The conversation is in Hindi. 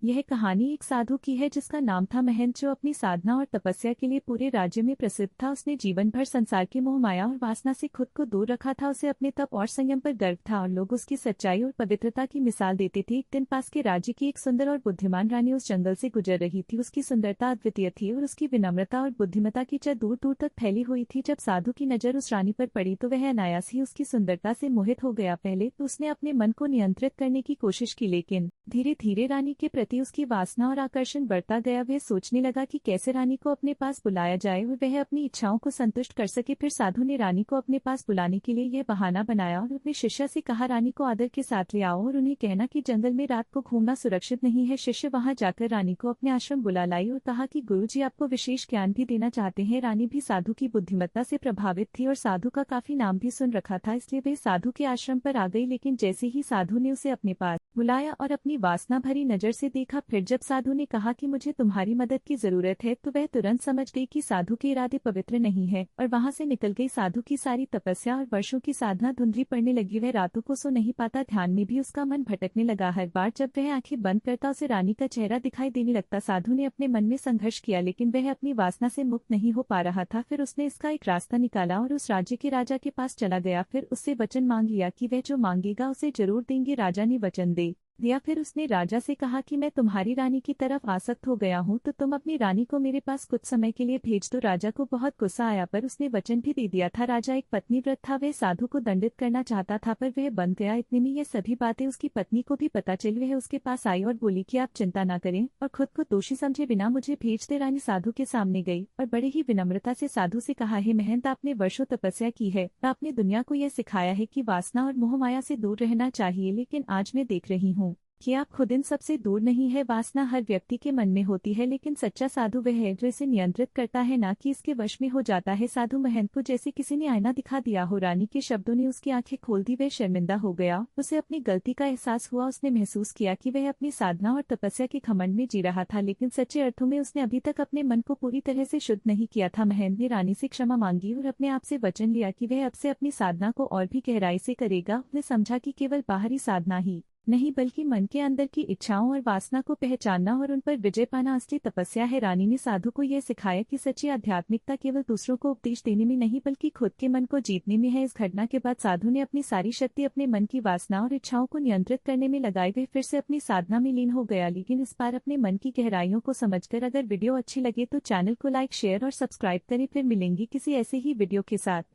यह कहानी एक साधु की है जिसका नाम था महंत, जो अपनी साधना और तपस्या के लिए पूरे राज्य में प्रसिद्ध था। उसने जीवन भर संसार की मोह माया और वासना से खुद को दूर रखा था। उसे अपने तप और संयम पर गर्व था और लोग उसकी सच्चाई और पवित्रता की मिसाल देते थे। एक दिन पास के राज्य की एक सुंदर और बुद्धिमान रानी उस जंगल से गुजर रही थी। उसकी सुंदरता अद्वितीय थी और उसकी विनम्रता और बुद्धिमत्ता की चाह दूर दूर तक फैली हुई थी। जब साधु की नजर उस रानी पर पड़ी तो वह अनायास ही उसकी सुंदरता से मोहित हो गया। पहले तो उसने अपने मन को नियंत्रित करने की कोशिश की, लेकिन धीरे धीरे रानी के प्रति उसकी वासना और आकर्षण बढ़ता गया। वह सोचने लगा कि कैसे रानी को अपने पास बुलाया जाए और वह अपनी इच्छाओं को संतुष्ट कर सके। फिर साधु ने रानी को अपने पास बुलाने के लिए यह बहाना बनाया और अपने शिष्य से कहा, रानी को आदर के साथ ले आओ और उन्हें कहना कि जंगल में रात को घूमना सुरक्षित नहीं है। शिष्य वहां जाकर रानी को अपने आश्रम बुला लाई और कहा कि गुरुजी आपको विशेष ज्ञान भी देना चाहते हैं। रानी भी साधु की बुद्धिमत्ता से प्रभावित थी और साधु का काफी नाम भी सुन रखा था, इसलिए वह साधु के आश्रम पर आ गई। लेकिन जैसे ही साधु ने उसे अपने पास बुलाया और अपनी वासना भरी नजर से देखा, फिर जब साधु ने कहा कि मुझे तुम्हारी मदद की जरूरत है, तो वह तुरंत समझ गई कि साधु के इरादे पवित्र नहीं है और वहां से निकल गई। साधु की सारी तपस्या और वर्षों की साधना धुंधली पड़ने लगी। वह रातों को सो नहीं पाता, ध्यान में भी उसका मन भटकने लगा। हर बार जब वह आंखें बंद करता उसे रानी का चेहरा दिखाई देने लगता। साधु ने अपने मन में संघर्ष किया, लेकिन वह अपनी वासना से मुक्त नहीं हो पा रहा था। फिर उसने इसका एक रास्ता निकाला और उस राज्य के राजा के पास चला गया। फिर उससे वचन मांग लिया कि वह जो मांगेगा उसे जरूर देंगे। राजा ने वचन दे दिया। फिर उसने राजा से कहा कि मैं तुम्हारी रानी की तरफ आसक्त हो गया हूँ, तो तुम अपनी रानी को मेरे पास कुछ समय के लिए भेज दो। राजा को बहुत गुस्सा आया, पर उसने वचन भी दे दिया था। राजा एक पत्नी व्रत था, वह साधु को दंडित करना चाहता था, पर वह बंद गया। इतने में ये सभी बातें उसकी पत्नी को भी पता चली। वह उसके पास आई और बोली कि आप चिंता न करें और खुद को दोषी समझे बिना मुझे भेज दे। रानी साधु के सामने गई और बड़े ही विनम्रता से साधु से कहा, हे महंत, आपने वर्षों तपस्या की है, आपने दुनिया को यह सिखाया है कि वासना और मोह माया से दूर रहना चाहिए, लेकिन आज मैं देख रही हूँ कि आप खुद इन सबसे दूर नहीं है। वासना हर व्यक्ति के मन में होती है, लेकिन सच्चा साधु वह है जो इसे नियंत्रित करता है, ना कि इसके वश में हो जाता है। साधु महंत को जैसे किसी ने आईना दिखा दिया हो। रानी के शब्दों ने उसकी आंखें खोल दी। वह शर्मिंदा हो गया, उसे अपनी गलती का एहसास हुआ। उसने महसूस किया कि वह अपनी साधना और तपस्या के घमंड में जी रहा था, लेकिन सच्चे अर्थों में उसने अभी तक अपने मन को पूरी तरह से शुद्ध नहीं किया था। महंत ने रानी से क्षमा मांगी और अपने आप से वचन लिया कि वह अब से अपनी साधना को और भी गहराई से करेगा। उसने समझा कि केवल बाहरी साधना ही नहीं, बल्कि मन के अंदर की इच्छाओं और वासना को पहचानना और उन पर विजय पाना असली तपस्या है। रानी ने साधु को यह सिखाया कि सच्ची आध्यात्मिकता केवल दूसरों को उपदेश देने में नहीं, बल्कि खुद के मन को जीतने में है। इस घटना के बाद साधु ने अपनी सारी शक्ति अपने मन की वासना और इच्छाओं को नियंत्रित करने में लगाई। वह फिर से अपनी साधना में लीन हो गया, लेकिन इस बार अपने मन की गहराइयों को समझकर। अगर वीडियो अच्छी लगे तो चैनल को लाइक, शेयर और सब्सक्राइब करें। फिर मिलेंगी किसी ऐसे ही वीडियो के साथ।